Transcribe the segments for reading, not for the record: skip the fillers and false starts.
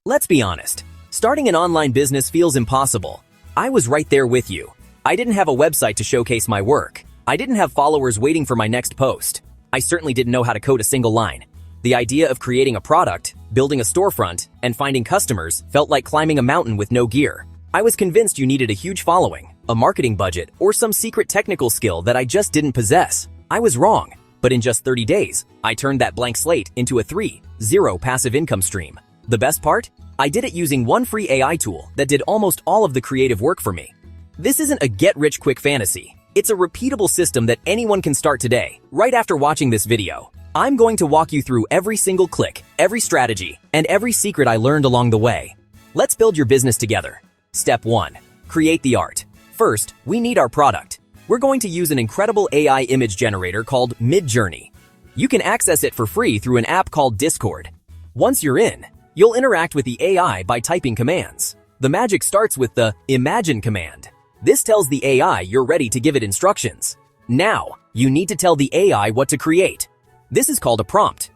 Let's be honest. Starting an online business feels impossible. I was right there with you. I didn't have a website to showcase my work. I didn't have followers waiting for my next post. I certainly didn't know how to code a single line. The idea of creating a product, building a storefront, and finding customers felt like climbing a mountain with no gear. I was convinced you needed a huge following, a marketing budget, or some secret technical skill that I just didn't possess. I was wrong, but in just 30 days, I turned that blank slate into a 3-0 passive income stream. The best part? I did it using one free AI tool that did almost all of the creative work for me. This isn't a get-rich-quick fantasy. It's a repeatable system that anyone can start today, right after watching this video. I'm going to walk you through every single click, every strategy, and every secret I learned along the way. Let's build your business together. Step 1. Create the art. First, we need our product. We're going to use an incredible AI image generator called Midjourney. You can access it for free through an app called Discord. Once you're in, you'll interact with the AI by typing commands. The magic starts with the Imagine command. This tells the AI you're ready to give it instructions. Now, you need to tell the AI what to create. This is called a prompt.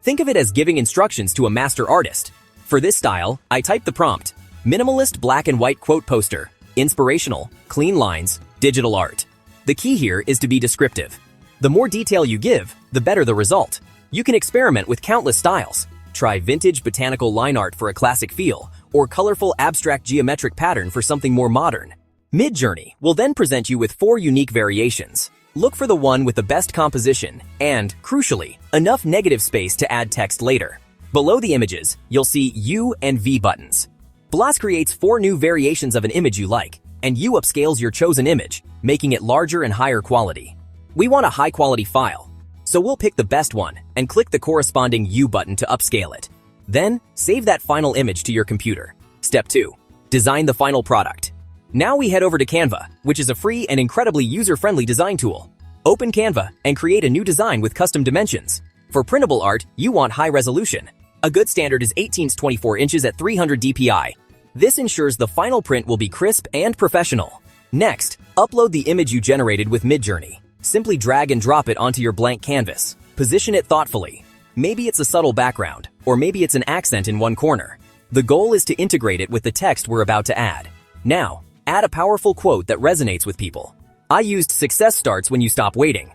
Think of it as giving instructions to a master artist. For this style, I type the prompt: minimalist black and white quote poster, inspirational, clean lines, digital art. The key here is to be descriptive. The more detail you give, the better the result. You can experiment with countless styles. Try vintage botanical line art for a classic feel, or colorful abstract geometric pattern for something more modern. Midjourney will then present you with 4 unique variations. Look for the one with the best composition and, crucially, enough negative space to add text later. Below the images, you'll see U and V buttons. Blast creates 4 new variations of an image you like, and U upscales your chosen image, making it larger and higher quality. We want a high-quality file, so we'll pick the best one and click the corresponding U button to upscale it. Then, save that final image to your computer. Step 2. Design the final product. Now we head over to Canva, which is a free and incredibly user-friendly design tool. Open Canva and create a new design with custom dimensions. For printable art, you want high resolution. A good standard is 18:24 inches at 300 dpi. This ensures the final print will be crisp and professional. Next, upload the image you generated with Midjourney. Simply drag and drop it onto your blank canvas. Position it thoughtfully. Maybe it's a subtle background, or maybe it's an accent in one corner. The goal is to integrate it with the text we're about to add. Now, add a powerful quote that resonates with people. I used "success starts when you stop waiting."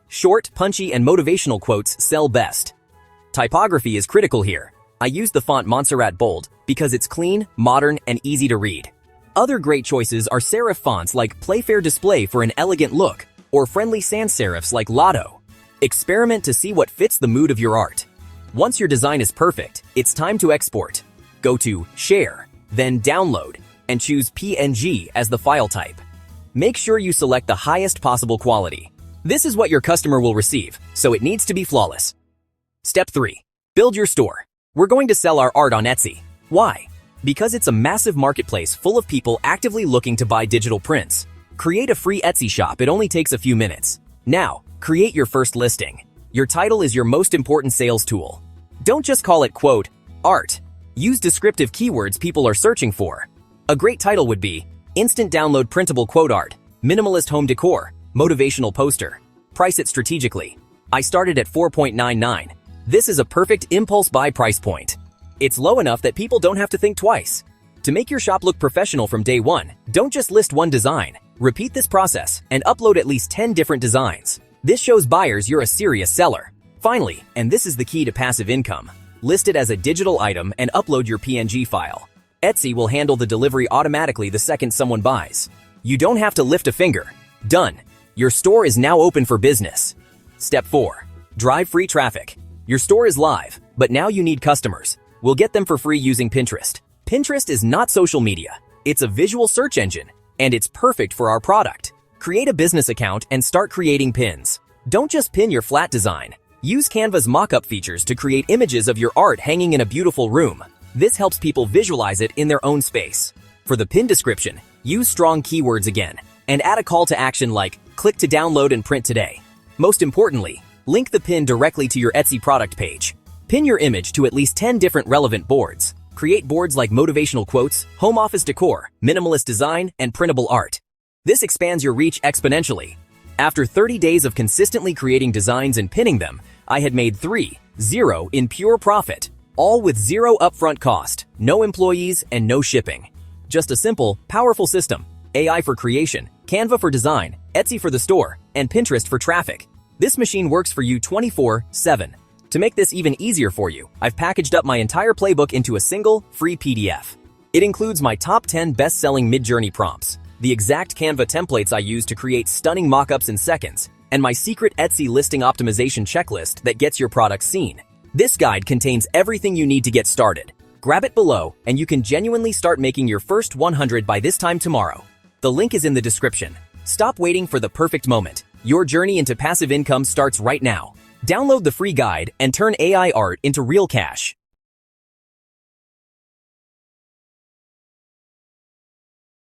Short, punchy, and motivational quotes sell best. Typography is critical here. I used the font Montserrat Bold because it's clean, modern, and easy to read. Other great choices are serif fonts like Playfair Display for an elegant look, or friendly sans serifs like Lotto. Experiment to see what fits the mood of your art. Once your design is perfect, it's time to export. Go to Share, then Download, and choose PNG as the file type. Make sure you select the highest possible quality. This is what your customer will receive, so it needs to be flawless. Step 3. Build your store. We're going to sell our art on Etsy. Why? Because it's a massive marketplace full of people actively looking to buy digital prints. Create a free Etsy shop. It only takes a few minutes. Now, create your first listing. Your title is your most important sales tool. Don't just call it, quote, art. Use descriptive keywords people are searching for. A great title would be Instant Download Printable Quote Art, Minimalist Home Decor, Motivational Poster. Price it strategically. I started at $4.99. This is a perfect impulse buy price point. It's low enough that people don't have to think twice. To make your shop look professional from day one, don't just list one design. Repeat this process and upload at least 10 different designs. This shows buyers you're a serious seller. Finally, and this is the key to passive income, list it as a digital item and upload your PNG file. Etsy will handle the delivery automatically the second someone buys. You don't have to lift a finger. Done. Your store is now open for business. Step 4. Drive free traffic. Your store is live, but now you need customers. We'll get them for free using Pinterest. Pinterest is not social media. It's a visual search engine, and it's perfect for our product. Create a business account and start creating pins. Don't just pin your flat design. Use Canva's mock-up features to create images of your art hanging in a beautiful room. This helps people visualize it in their own space. For the pin description, use strong keywords again, and add a call to action like, click to download and print today. Most importantly, link the pin directly to your Etsy product page. Pin your image to at least 10 different relevant boards. Create boards like motivational quotes, home office decor, minimalist design, and printable art. This expands your reach exponentially. After 30 days of consistently creating designs and pinning them, I had made 3-0 in pure profit. All with zero upfront cost, no employees, and no shipping. Just a simple, powerful system. AI for creation, Canva for design, Etsy for the store, and Pinterest for traffic. This machine works for you 24/7. To make this even easier for you, I've packaged up my entire playbook into a single, free PDF. It includes my top 10 best-selling Midjourney prompts, the exact Canva templates I use to create stunning mock-ups in seconds, and my secret Etsy listing optimization checklist that gets your products seen. This guide contains everything you need to get started. Grab it below, and you can genuinely start making your first 100 by this time tomorrow. The link is in the description. Stop waiting for the perfect moment. Your journey into passive income starts right now. Download the free guide and turn AI art into real cash.